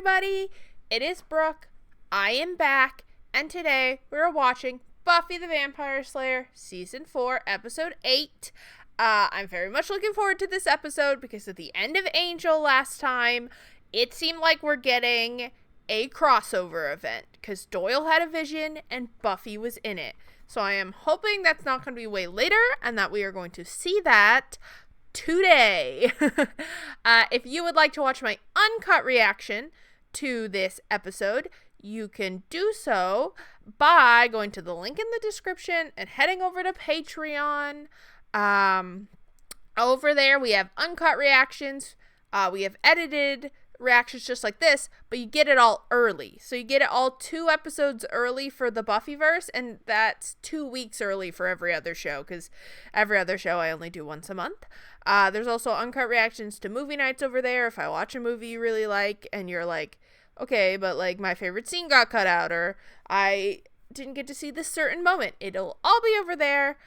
everybody, it is Brooke. I am back, and today we're watching Buffy the Vampire Slayer Season 4, Episode 8. I'm very much looking forward to this episode because at the end of Angel last time, it seemed like we're getting a crossover event because Doyle had a vision and Buffy was in it. So I am hoping that's not going to be way later and that we are going to see that today. If you would like to watch my uncut reaction to this episode, you can do so by going to the link in the description and heading over to Patreon. Over there we have uncut reactions. We have edited reactions just like this, but you get it all early. So you get it all 2 episodes early for the Buffyverse, and that's 2 weeks early for every other show, because every other show I only do once a month. There's also uncut reactions to movie nights over there. If I watch a movie you really like and you're like, okay, but like my favorite scene got cut out, or I didn't get to see this certain moment, it'll all be over there.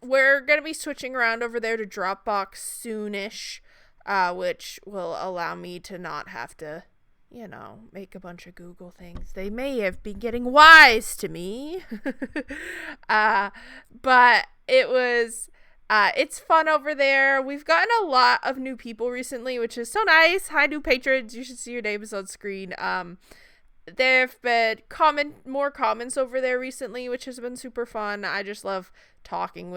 We're gonna be switching around over there to Dropbox soonish, which will allow me to not have to, make a bunch of Google things. They may have been getting wise to me. But it's fun over there. We've gotten a lot of new people recently, which is so nice. Hi, new patrons. You should see your names on screen. There have been more comments over there recently, which has been super fun. I just love talking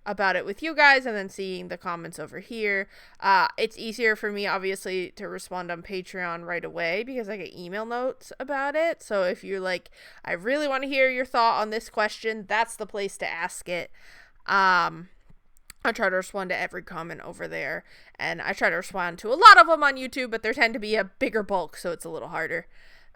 about it with you guys and then seeing the comments over here. It's easier for me, obviously, to respond on Patreon right away because I get email notes about it. So if you're like, I really want to hear your thought on this question, that's the place to ask it. I try to respond to every comment over there, and I try to respond to a lot of them on YouTube, but there tend to be a bigger bulk, so it's a little harder.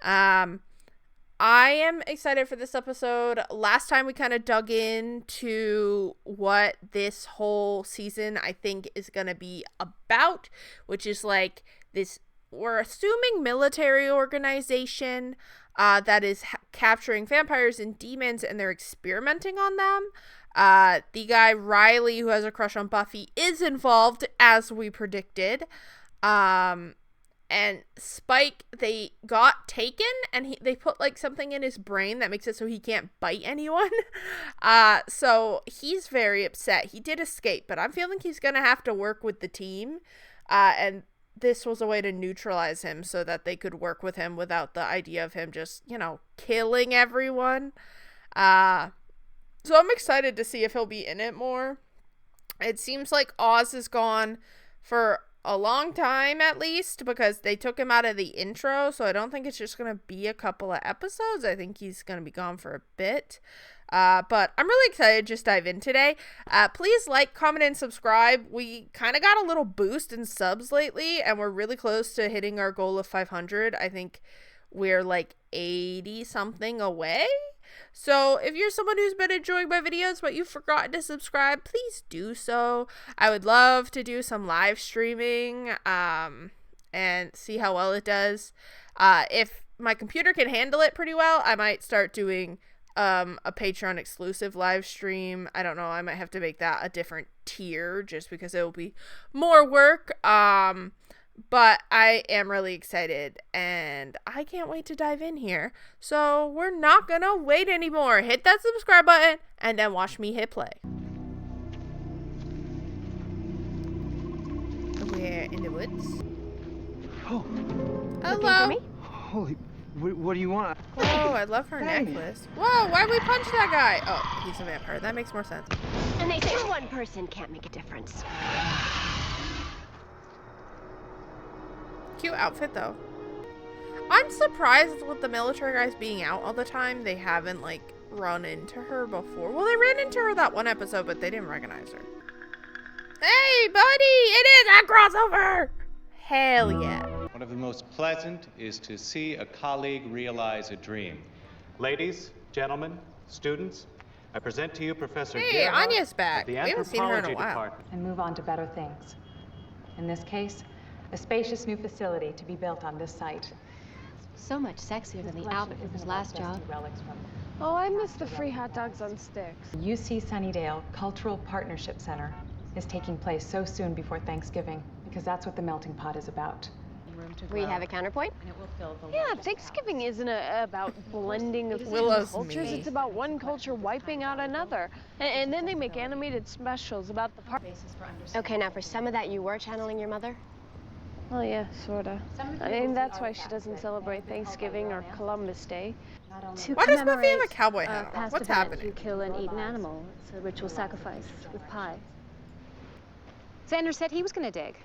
I am excited for this episode. Last time we kind of dug into what this whole season I think is going to be about, which is like this, we're assuming military organization that is capturing vampires and demons, and they're experimenting on them. The guy Riley, who has a crush on Buffy, is involved, as we predicted. And Spike, they got taken, and they put like something in his brain that makes it so he can't bite anyone. So he's very upset. He did escape, but I'm feeling he's gonna have to work with the team. And this was a way to neutralize him so that they could work with him without the idea of him just, killing everyone. So I'm excited to see if he'll be in it more. It seems like Oz is gone for a long time, at least, because they took him out of the intro, so I don't think it's just going to be a couple of episodes. I think he's going to be gone for a bit. But I'm really excited to just dive in today. Please like, comment, and subscribe. We kind of got a little boost in subs lately, and we're really close to hitting our goal of 500. I think we're like 80-something away. So if you're someone who's been enjoying my videos but you've forgotten to subscribe, please do so. I would love to do some live streaming and see how well it does. If my computer can handle it pretty well, I might start doing a Patreon exclusive live stream. I don't know, I might have to make that a different tier just because it will be more work. But I am really excited, and I can't wait to dive in here. So we're not gonna wait anymore. Hit that subscribe button, and then watch me hit play. We're in the woods. Oh. Hello. Holy, what do you want? Whoa, I love her necklace. Whoa, why'd we punch that guy? Oh, he's a vampire. That makes more sense. And they say one person can't make a difference. Cute outfit though. I'm surprised with the military guys being out all the time. They haven't like run into her before. Well, they ran into her that one episode, but they didn't recognize her. Hey, buddy! It is a crossover! Hell yeah. One of the most pleasant is to see a colleague realize a dream. Ladies, gentlemen, students, I present to you Professor Hey, Gerhardt Anya's back. of the We haven't seen her in a Anthropology while. Department. And move on to better things. In this case, a spacious new facility to be built on this site. So much sexier than the outfit from his last job. Oh, I miss the free hot dogs on sticks. UC Sunnydale Cultural Partnership Center is taking place so soon before Thanksgiving, because that's what the melting pot is about. room to We grow, have a counterpoint? and it will fill the Yeah, largest Thanksgiving palace. isn't about blending of Willow's cultures. me. It's about one culture wiping out another. And then they make animated specials about the part. Basis for Okay, now for some of that, you were channeling your mother? Well, yeah, sorta. Some of the I mean, rules that's and why she artifacts doesn't that celebrate have been held by Thanksgiving royal or ancestors. Columbus Day. Not only To Why does Buffy have a commemorate cowboy hat on? past What's event, happening? you kill and eat an animal. It's a ritual sacrifice with pie. Xander said he was gonna dig.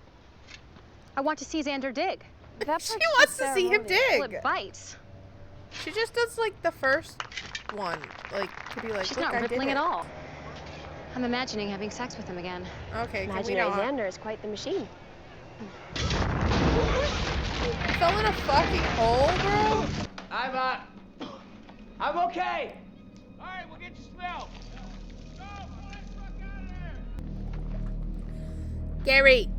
I want to see Xander dig. That She part's wants just to see him ceremonial. Well, dig. it bites. She just does like the first one, like to be like. She's "Look, not I did rippling it." at all. I'm imagining having sex with him again. Okay, can we Imaginary not? Xander is quite the machine. You fell in a fucking hole, bro. I'm okay. All right, we'll get you smell. Go, boys, fuck out of there. Gary.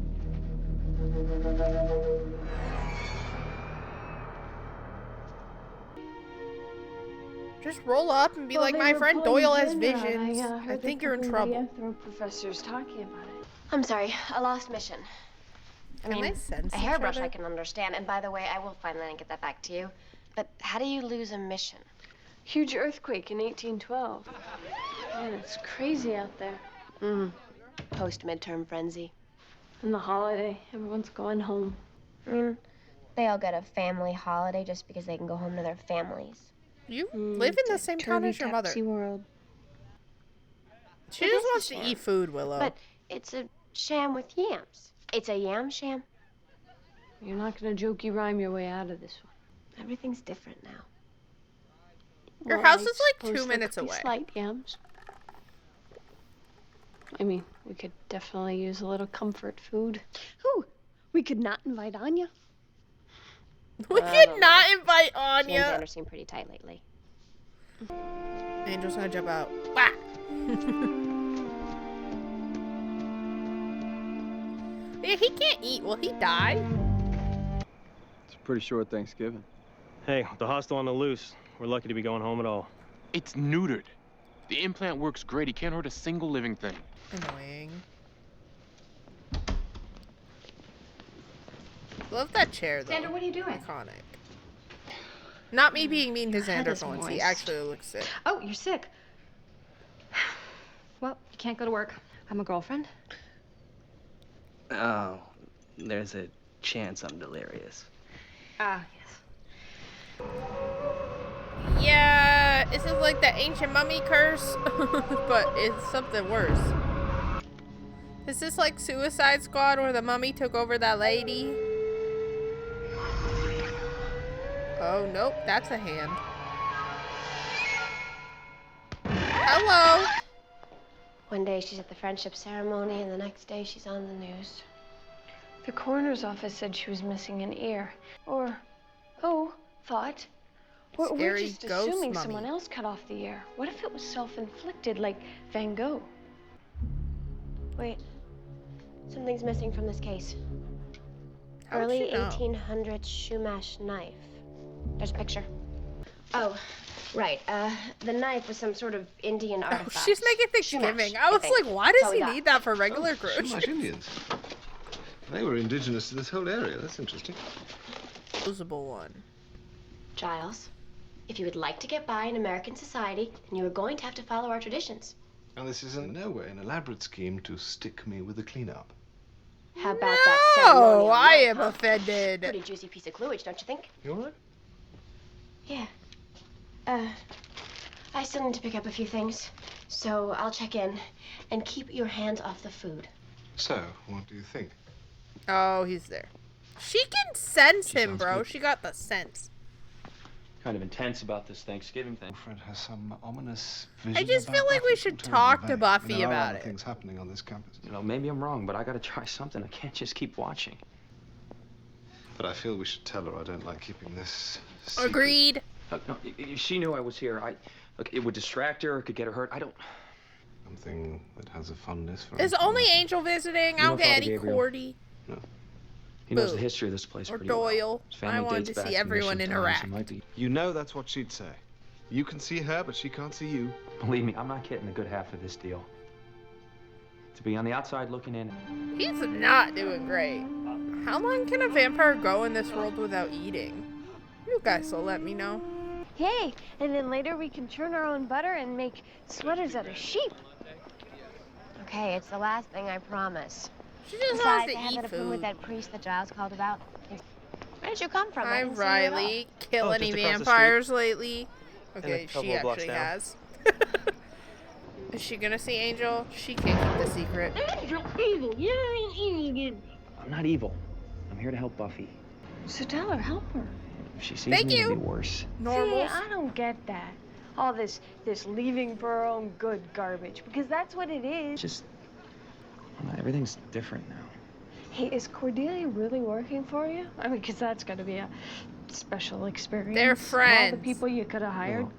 Just roll up and be like, my friend Doyle has visions. I think you're in trouble. Professor's talking about it. I'm sorry, a lost mission. I Can mean, they sense a each hairbrush other? I can understand. And by the way, I will find that and get that back to you. But how do you lose a mission? Huge earthquake in 1812. Man, it's crazy out there. Post-midterm frenzy. And the holiday, everyone's going home. I mean, they all get a family holiday just because they can go home to their families. You live in the same town as your mother. World. She It just is a wants to sham. eat food, Willow. But it's a sham with yams. It's a yam sham. You're not gonna jokey rhyme your way out of this one. Everything's different now. Your Well, house I is like suppose 2 there minutes could be away. Slight yams. I mean, we could definitely use a little comfort food. Ooh, we could not invite Anya. We I could don't not invite She and Anya. Xander seem pretty tight lately. Angel's gonna jump out. Wah! Yeah, he can't eat. Will he die? It's a pretty short Thanksgiving. Hey, with the hostel on the loose, we're lucky to be going home at all. It's neutered. The implant works great. He can't hurt a single living thing. Annoying. Love that chair though. Xander, what are you doing? Iconic. Not me being mean to head Xander is for once. He moist. actually looks sick. Oh, you're sick. Well, you can't go to work. I'm a girlfriend. Oh, there's a chance I'm delirious. Ah, yes. Yeah, this is like the ancient mummy curse, but it's something worse. Is this like Suicide Squad where the mummy took over that lady? Oh, nope, that's a hand. Hello. One day she's at the friendship ceremony, and the next day she's on the news. The coroner's office said she was missing an ear. Or, oh, thought. We're Scary just ghost assuming mummy. someone else cut off the ear. What if it was self-inflicted, like Van Gogh? Wait, something's missing from this case. How'd Early she know? 1800s Shumash knife. There's a picture. Oh, right. The knife was some sort of Indian artifact. Oh, she's making Thanksgiving. I was think. like, why does That's all we he got. need that for regular Shumash groceries? Indians. They were indigenous to this whole area. That's interesting. Usable one. Giles, if you would like to get by in American society, then you are going to have to follow our traditions. And this is in no way an elaborate scheme to stick me with a cleanup. How about that ceremonial No, I knife, am huh? offended. Pretty juicy piece of cluage, don't you think? You all right? Yeah. I still need to pick up a few things, so I'll check in and keep your hands off the food. So, what do you think? Oh, he's there. She can sense him, sounds bro. good. She got the sense. Kind of intense about this Thanksgiving thing. Fred has some ominous vision. I just about feel like we Buffy. should Totally talk to vague. Buffy There are about other it. things happening on this campus. You know, maybe I'm wrong, but I gotta try something. I can't just keep watching. But I feel we should tell her I don't like keeping this secret. Agreed. Look, no, if she knew I was here, look, it would distract her, it could get her hurt. I don't... Something that has a fondness for Is only Angel visiting? I You don't know get Father any Gabriel? Cordy He knows Boo. the history of this place or pretty well. Doyle. His family I wanted dates to back see everyone mission times. interact. It might be... You know that's what she'd say. You can see her, but she can't see you. Believe me, I'm not getting the good half of this deal. To be on the outside looking in... He's not doing great. How long can a vampire go in this world without eating? You guys will let me know. Hey, and then later we can churn our own butter and make sweaters out of sheep. Okay, it's the last thing, I promise. She just Besides, wants I to had eat that appointment with food. that priest that Giles called about. Where did you come from? I Hi, didn't see you at all. Riley. Kill Oh, any just across the vampires lately? And Okay, a couple she of blocks actually down. has. Is she gonna see Angel? She can't keep the secret. Angel, evil. You're evil again. I'm not evil. I'm here to help Buffy. So tell her, help her. If she sees Thank me, it'll you. be worse. Normals. See, I don't get that. All this leaving for our own good garbage, because that's what it is. Just, everything's different now. Hey, is Cordelia really working for you? I mean, because that's got to be a special experience. They're All friends. the people you could have hired. Well,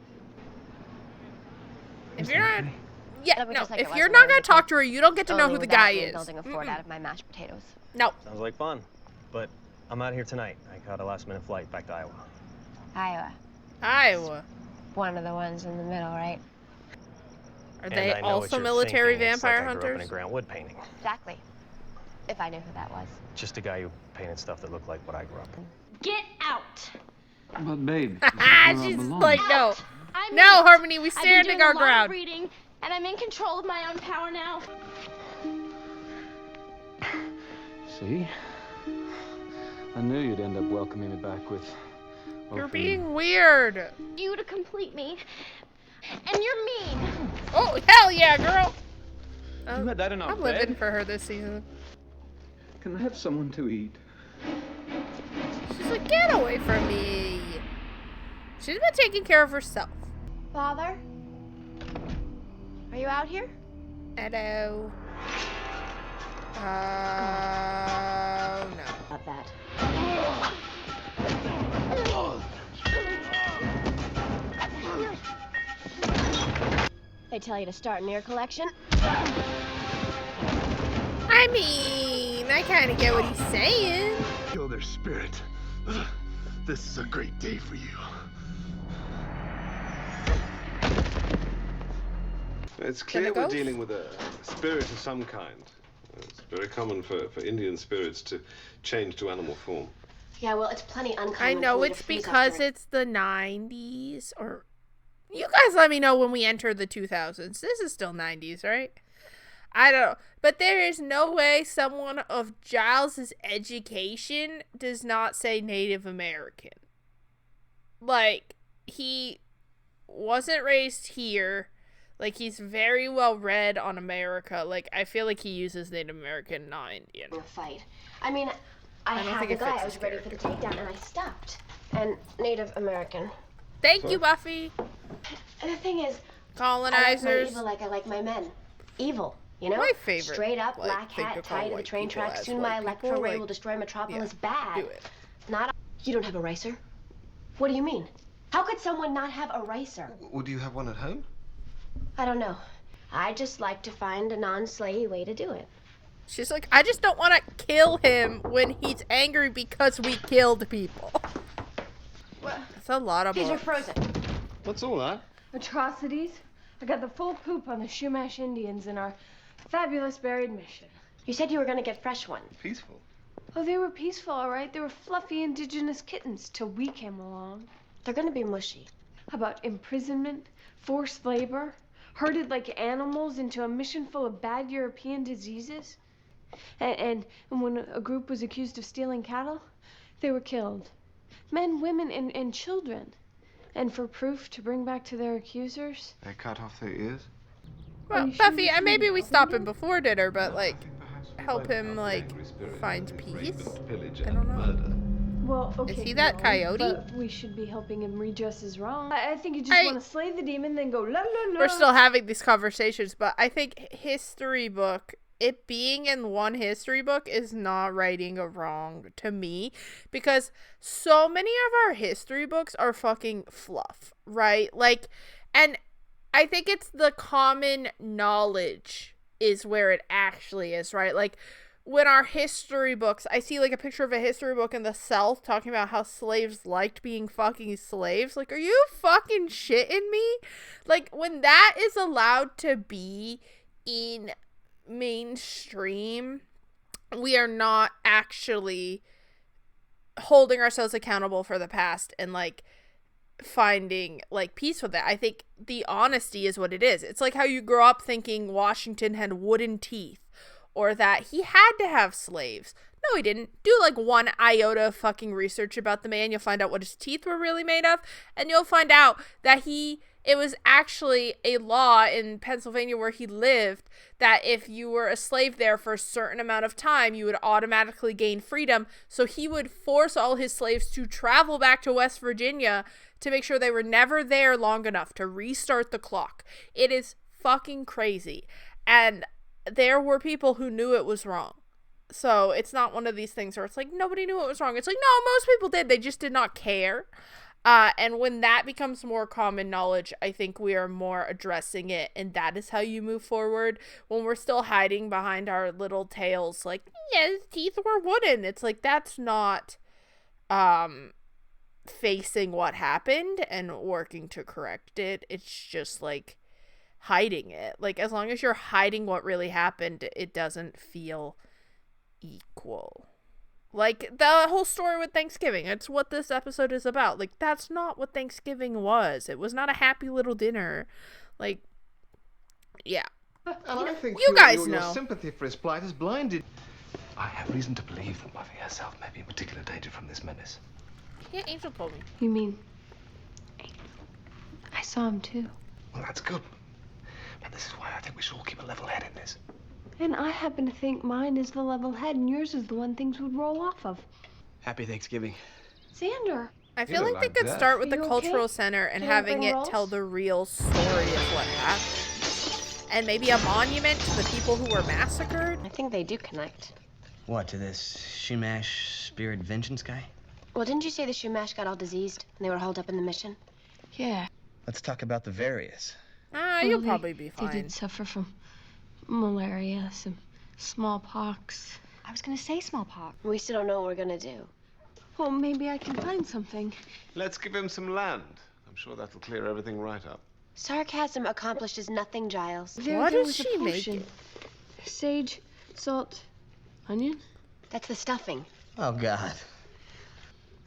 If is you're that not, okay? yeah, That'll be no. just like it If was you're when I not was gonna a talk kid. to her, you don't get to know Only who the without guy me is. building a fort out of my mashed potatoes. No. Sounds like fun. But I'm out here tonight. I caught a last-minute flight back to Iowa. Iowa. Iowa. One of the ones in the middle, right? Are And they I know what also you're military thinking. It's like vampire I grew up in a hunters? Grant Wood painting. Exactly. If I knew who that was. Just a guy who painted stuff that looked like what I grew up in. Get out! But babe, She's like, no. I'm No, out. Harmony, we I've been standing doing our a lot of ground. reading, and I'm in control of my own power now. see? I knew you'd end up welcoming me back with... You're Buffy. being weird. You to complete me. And you're mean. Oh, hell yeah, girl. You had that in our I'm living bed? for her this season. Can I have someone to eat? She's like, get away from me. She's been taking care of herself. Father? Are you out here? Hello. Oh, no. About that. They tell you to start an ear collection. I mean, I kind of get what he's saying. Kill their spirit. This is a great day for you. It's clear we're ghost? dealing with a spirit of some kind. It's very common for Indian spirits to change to animal form. Yeah, well, it's plenty uncommon. I know for me to it's freeze because after it's the 90s, or you guys let me know when we enter the 2000s. This is still 90s, right? I don't know. But there is no way someone of Giles's education does not say Native American. Like, he wasn't raised here. Like, he's very well read on America. Like, I feel like he uses Native American, not Indian. a fight. I mean, I don't had think the it guy. fits I was his ready for the takedown, and I stopped. And Native American. Thank you, Buffy. And the thing is, I like my Colonizers. evil like I like my men. Evil, you know? My favorite, Straight up, like, black thing hat, to call tied to the white train people tracks. as Soon my white electro people, ray like, will destroy Metropolis. yeah, Bad. do it. Not. You don't have a ricer? What do you mean? How could someone not have a ricer? Well, do you have one at home? I don't know. I just like to find a non-slayy way to do it. She's like, I just don't want to kill him when he's angry because we killed people. That's a lot of These are books. frozen. What's all that? Atrocities. I got the full poop on the Shumash Indians in our fabulous buried mission. You said you were gonna get fresh ones. Peaceful. Oh, they were peaceful, all right. They were fluffy indigenous kittens till we came along. They're gonna be mushy. How about imprisonment, forced labor, herded like animals into a mission full of bad European diseases? And when a group was accused of stealing cattle, they were killed. Men, women, and children. And for proof to bring back to their accusers, They cut off their ears? Well, you sure Buffy, you maybe shouldn't we help stop him him before dinner, but like, help him like find peace. I don't know. well, okay. Is he that no, coyote? But we should be helping him redress his wrong. I think you just I- want to slay the demon, then go la la la. We're still having these conversations, but I think history book, it being in one history book is not righting a wrong to me, because so many of our history books are fucking fluff, right? Like, and I think it's the common knowledge is where it actually is, right? Like, when our history books, I see like a picture of a history book in the South talking about how slaves liked being fucking slaves. Like, are you fucking shitting me? Like, when that is allowed to be in mainstream we are not actually holding ourselves accountable for the past and like finding like peace with it. I think the honesty is what it is. It's like how you grow up thinking Washington had wooden teeth or that he had to have slaves. No, he didn't. Do like one iota of fucking research about the man. You'll find out what his teeth were really made of, and you'll find out that it was actually a law in Pennsylvania where he lived that if you were a slave there for a certain amount of time, you would automatically gain freedom. So he would force all his slaves to travel back to West Virginia to make sure they were never there long enough to restart the clock. It is fucking crazy. And there were people who knew it was wrong. So it's not one of these things where it's like nobody knew it was wrong. It's like, no, most people did. They just did not care. And when that becomes more common knowledge, I think we are more addressing it. And that is how you move forward. When we're still hiding behind our little tails, like, yeah, his teeth were wooden. It's like, that's not facing what happened and working to correct it. It's just like hiding it. Like, as long as you're hiding what really happened, it doesn't feel equal. Like the whole story with Thanksgiving, it's what this episode is about. Like, that's not what Thanksgiving was. It was not a happy little dinner. Like, yeah. And I think you guys know. Your sympathy for his plight is blinded. I have reason to believe that Buffy herself may be in particular danger from this menace. Yeah, Angel told me. You mean... I saw him too. Well, that's good. But this is why I think we should all keep a level head in this. And I happen to think mine is the level head and yours is the one things would roll off of. Happy Thanksgiving. Xander. I feel like they could start with the cultural center and having it tell the real story of what happened. And maybe a monument to the people who were massacred. I think they do connect. What, to this Shumash spirit vengeance guy? Well, didn't you say the Shumash got all diseased and they were holed up in the mission? Yeah. Let's talk about the various. You'll probably be fine. They did suffer from malaria, some smallpox. I was gonna say smallpox. We still don't know what we're gonna do. Well, maybe I can find something. Let's give him some land. I'm sure that'll clear everything right up. Sarcasm accomplishes nothing, Giles. What is she making? Sage, salt, onion? That's the stuffing. Oh, God.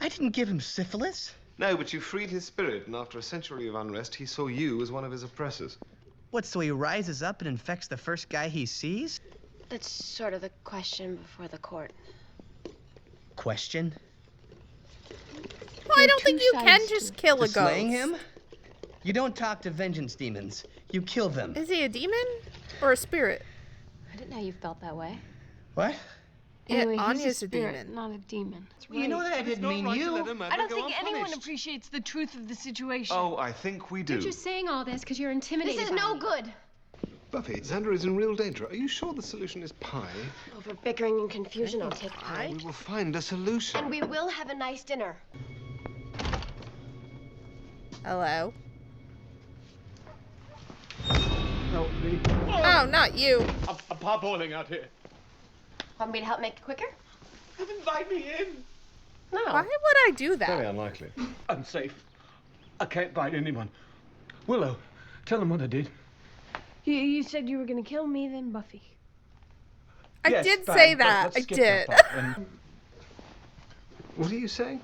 I didn't give him syphilis. No, but you freed his spirit, and after a century of unrest, he saw you as one of his oppressors. What, so he rises up and infects the first guy he sees? That's sort of the question before the court. Question? Well, I don't think you can just kill a ghost. Slaying him? You don't talk to vengeance demons. You kill them. Is he a demon or a spirit? I didn't know you felt that way. What? Anyway, Anya's he's a a spirit, demon. not a demon. Well, you know that I didn't mean you. I don't think anyone appreciates the truth of the situation. Oh, I think we do. You're just saying all this because you're intimidated. This is no good. Buffy, Xander is in real danger. Are you sure the solution is pie? Over bickering and confusion, I'll take pie. We will find a solution. And we will have a nice dinner. Hello? Help me. Oh, not you. I'm parboiling out here. Want me to help make it quicker? Invite me in. No. Why would I do that? Very unlikely. I'm safe. I can't bite anyone. Willow, tell them what I did. You said you were gonna kill me, then Buffy. I Yes, did fine, say but that. let's I skip did. that part. What are you saying?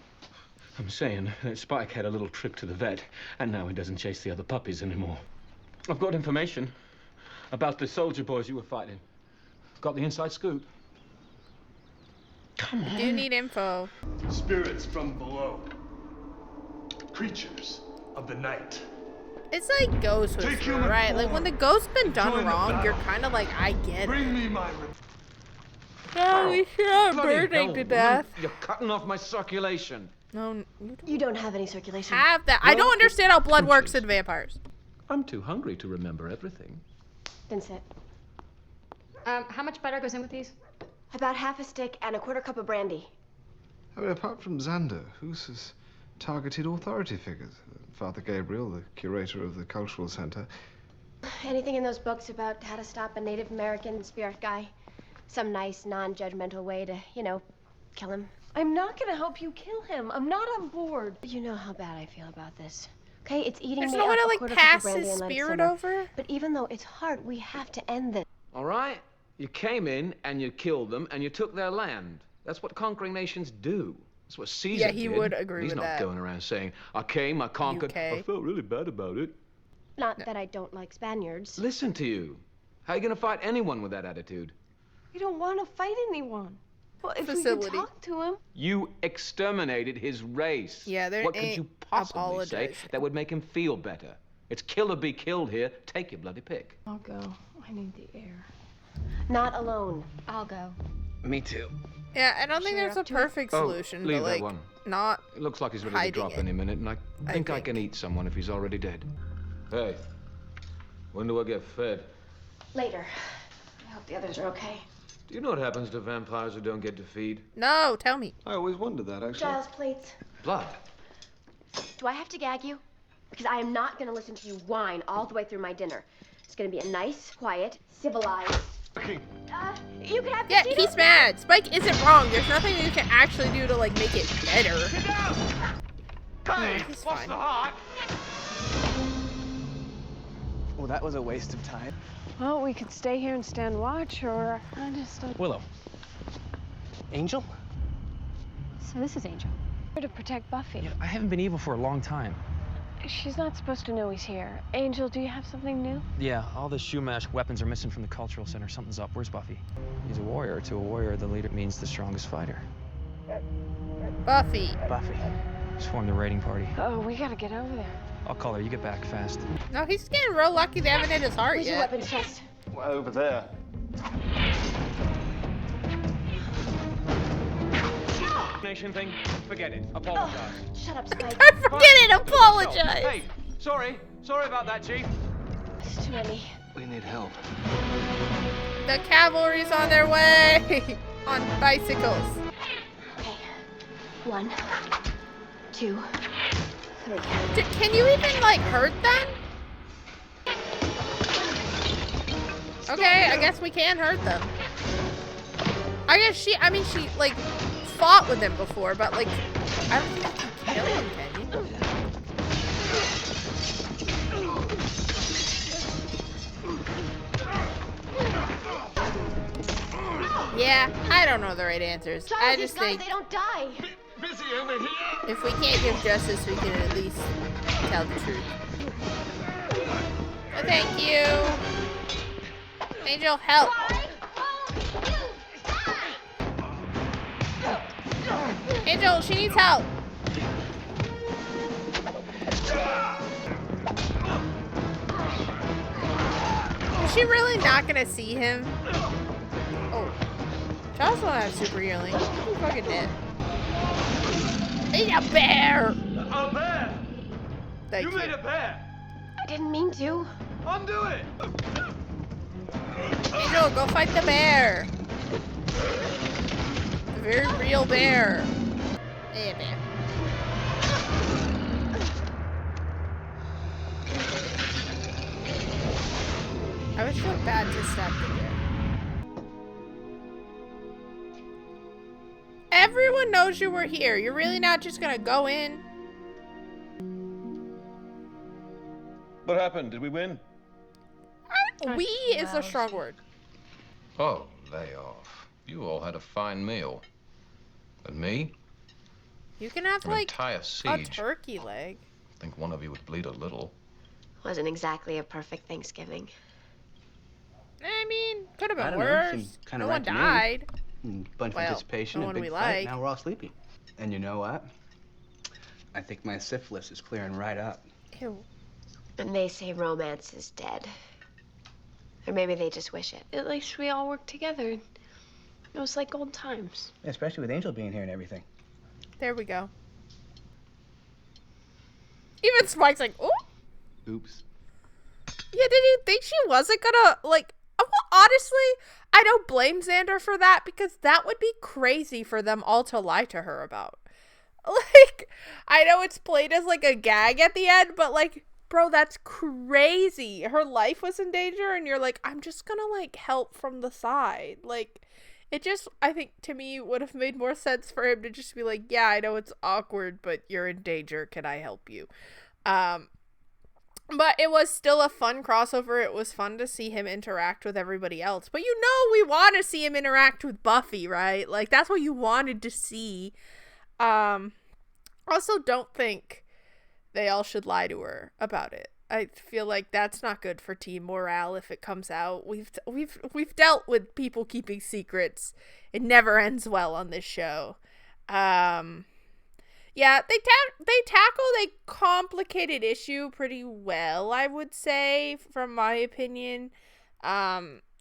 I'm saying that Spike had a little trip to the vet, and now he doesn't chase the other puppies anymore. I've got information about the soldier boys you were fighting. Got the inside scoop. Come on. You need info. Spirits from below. Creatures of the night. It's like Ghost Whisperer, right? Like, when the ghost's been done wrong, you're kind of like, I get it. Bring me my... No, we sure burning to death. You're cutting off my circulation. No, you don't have any circulation. Have that. I don't understand how blood works in vampires. I'm too hungry to remember everything. Then sit. How much butter goes in with these? About half a stick and a quarter cup of brandy. I mean, apart from Xander, who's his targeted authority figures? Father Gabriel, the curator of the cultural center. Anything in those books about how to stop a Native American spirit guy? Some nice, non-judgmental way to, you know, kill him. I'm not gonna help you kill him. I'm not on board. You know how bad I feel about this. Okay, it's eating There's me no way up to, a like, quarter cup of pass brandy his and let it spirit simmer. over? But even though it's hard, we have to end this. All right. You came in and you killed them and you took their land. That's what conquering nations do. That's what Caesar did. Yeah, he would agree He's with not that. going around saying, I came, I conquered. UK. I felt really bad about it. Not that I don't like Spaniards. Listen to you. How are you going to fight anyone with that attitude? We don't want to fight anyone. Well, if we Facility. could talk to him. You exterminated his race. Yeah, there What could ain't you possibly say apologizing. that would make him feel better? It's kill or be killed here. Take your bloody pick. I'll go. I need the air. Not alone. I'll go. Me too. Yeah, I don't think Sure, there's a up to it. perfect Oh, solution, leave but that like one. not. It looks like he's ready to hiding drop it, any minute, and I think I think. can eat someone if he's already dead. Hey, when do I get fed? Later. I hope the others are okay. Do you know what happens to vampires who don't get to feed? No, tell me. I always wondered that, actually. Giles, plates. Blood. Do I have to gag you? Because I am not going to listen to you whine all the way through my dinner. It's going to be a nice, quiet, civilized. You can have the Yeah, seat he's over mad. Spike isn't wrong. There's nothing you can actually do to like make it better. Hey, he's what's fine. the heart? Well, that was a waste of time. Well, we could stay here and stand watch, or I just don't. Willow. Angel? So this is Angel. To protect Buffy. I haven't been evil for a long time. She's not supposed to know he's here. Angel, do you have something new? Yeah, all the Shumash weapons are missing from the cultural center. Something's up. Where's Buffy? He's a warrior. To a warrior, the leader means the strongest fighter. Buffy. Buffy. Just formed the raiding party. Oh, we gotta get over there. I'll call her. You get back fast. No, he's getting real lucky they haven't hit his heart Where's your yet. weapons chest? Well, over there. Nation thing, forget it. Apologize. Shut up, Spike. I forget it. Apologize. Hey, sorry about that, Chief. It's too many. We need help. The cavalry's on their way on bicycles. Okay. 1, 2, 3. Can you even like hurt them? Okay, I guess we can hurt them. I guess she like fought with him before, but like I don't think you can kill him, can you? Yeah, I don't know the right answers. Giles, I these just guys, think they don't die. Busy over here. if we can't give justice, we can at least tell the truth. Oh, thank you. Angel, help. Angel, she needs help. Is she really not gonna see him? Oh. Charles don't have super healing. He's fucking dead. He's a bear! A bear! Thank you. made a bear! I didn't mean to. Undo it! Angel, go fight the bear. The very real bear. Hey, bear. I would feel bad to stab the bear. Everyone knows you were here. You're really not just gonna go in? What happened? Did we win? We is a strong word. Oh, lay off. You all had a fine meal. But me? You can have An like entire a siege. turkey leg. I think one of you would bleed a little. Wasn't exactly a perfect Thanksgiving. I mean, could have I been don't know, worse. seemed kinda No one right to me. died. Bunch of Well, anticipation no and one big we fight. like. Now we're all sleepy. And you know what? I think my syphilis is clearing right up. Ew. And they say romance is dead. Or maybe they just wish it. At least we all worked together. It was like old times. Especially with Angel being here and everything. There we go. Even Spike's like, oh. Oops. Yeah, did you think she wasn't gonna, like, well, honestly, I don't blame Xander for that because that would be crazy for them all to lie to her about. Like, I know it's played as, like, a gag at the end, but, like, bro, that's crazy. Her life was in danger, and you're like, I'm just gonna, like, help from the side. Like, it just, I think, to me, would have made more sense for him to just be like, yeah, I know it's awkward, but you're in danger. Can I help you? But it was still a fun crossover. It was fun to see him interact with everybody else. But you know we want to see him interact with Buffy, right? Like, that's what you wanted to see. Also, don't think they all should lie to her about it. I feel like that's not good for team morale if it comes out. We've dealt with people keeping secrets. It never ends well on this show. Yeah, they tackled a complicated issue pretty well, I would say, from my opinion.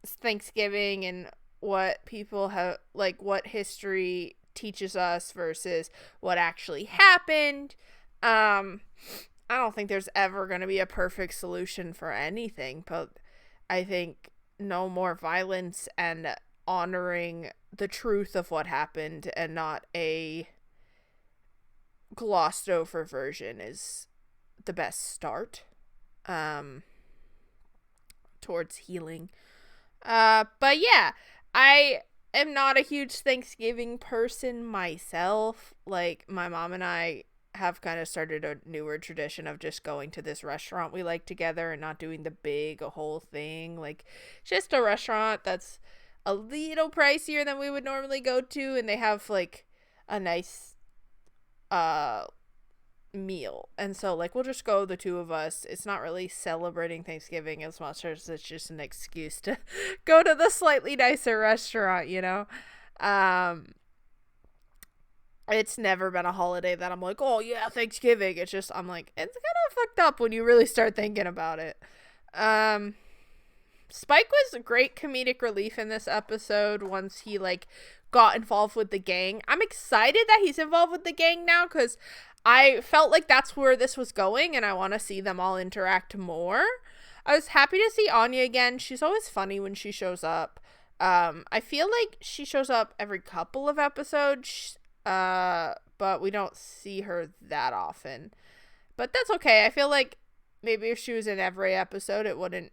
Thanksgiving and what people have, like, what history teaches us versus what actually happened. I don't think there's ever going to be a perfect solution for anything, but I think no more violence and honoring the truth of what happened and not a glossed over version is the best start towards healing. But yeah, I am not a huge Thanksgiving person myself. Like, my mom and I have kind of started a newer tradition of just going to this restaurant we like together and not doing the big whole thing. Like, just a restaurant that's a little pricier than we would normally go to, and they have like a nice meal. And so, like, we'll just go, the two of us. It's not really celebrating Thanksgiving as much as it's just an excuse to go to the slightly nicer restaurant, you know? It's never been a holiday that I'm like, oh yeah, Thanksgiving. It's just, I'm like, it's kind of fucked up when you really start thinking about it. Spike was a great comedic relief in this episode once he, like, got involved with the gang. I'm excited that he's involved with the gang now, because I felt like that's where this was going, and I want to see them all interact more. I was happy to see Anya again. She's always funny when she shows up. I feel like she shows up every couple of episodes, but we don't see her that often. But that's okay. I feel like maybe if she was in every episode, it wouldn't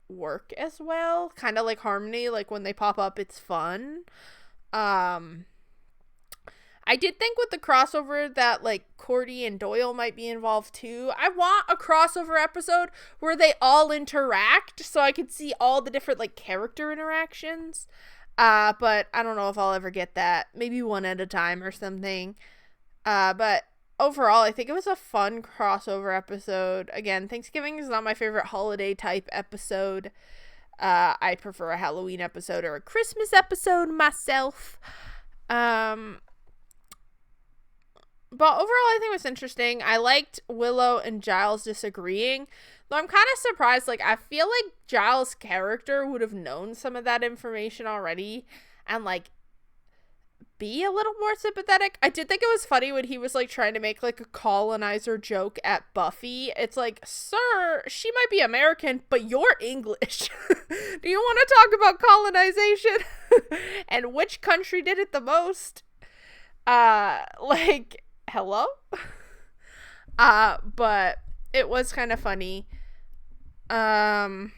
work as well. Kind of like Harmony, like when they pop up, it's fun. I did think with the crossover that, like, Cordy and Doyle might be involved too. I want a crossover episode where they all interact so I could see all the different, like, character interactions. But I don't know if I'll ever get that. Maybe one at a time or something. But overall, I think it was a fun crossover episode. Again, Thanksgiving is not my favorite holiday type episode. I prefer a Halloween episode or a Christmas episode myself. But overall, I think it was interesting. I liked Willow and Giles disagreeing. Though I'm kind of surprised. Like, I feel like Giles' character would have known some of that information already and, like, be a little more sympathetic. I did think it was funny when he was, like, trying to make, like, a colonizer joke at Buffy. It's like, sir, she might be American, but you're English. Do you want to talk about colonization? And which country did it the most? Like, hello? But it was kind of funny. Overall,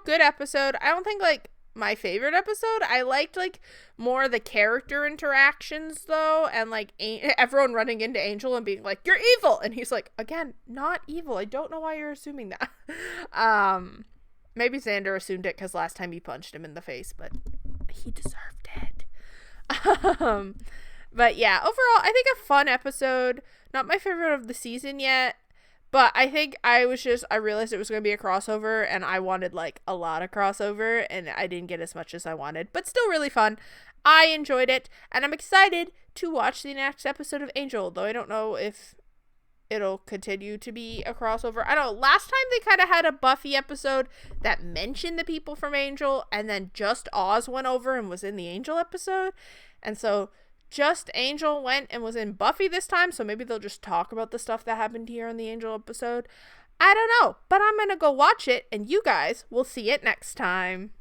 good episode. I don't think, like, my favorite episode. I liked, like, more the character interactions, though, and, like, everyone running into Angel and being like, you're evil, and he's like, again, not evil. I don't know why you're assuming that. Maybe Xander assumed it because last time he punched him in the face, but he deserved it. But yeah, overall, I think a fun episode. Not my favorite of the season yet, but I think I realized it was going to be a crossover, and I wanted, like, a lot of crossover, and I didn't get as much as I wanted, but still really fun. I enjoyed it, and I'm excited to watch the next episode of Angel, though I don't know if it'll continue to be a crossover. I don't know, last time they kind of had a Buffy episode that mentioned the people from Angel, and then just Oz went over and was in the Angel episode, and so just Angel went and was in Buffy this time, so maybe they'll just talk about the stuff that happened here on the Angel episode. I don't know, but I'm gonna go watch it, and you guys will see it next time.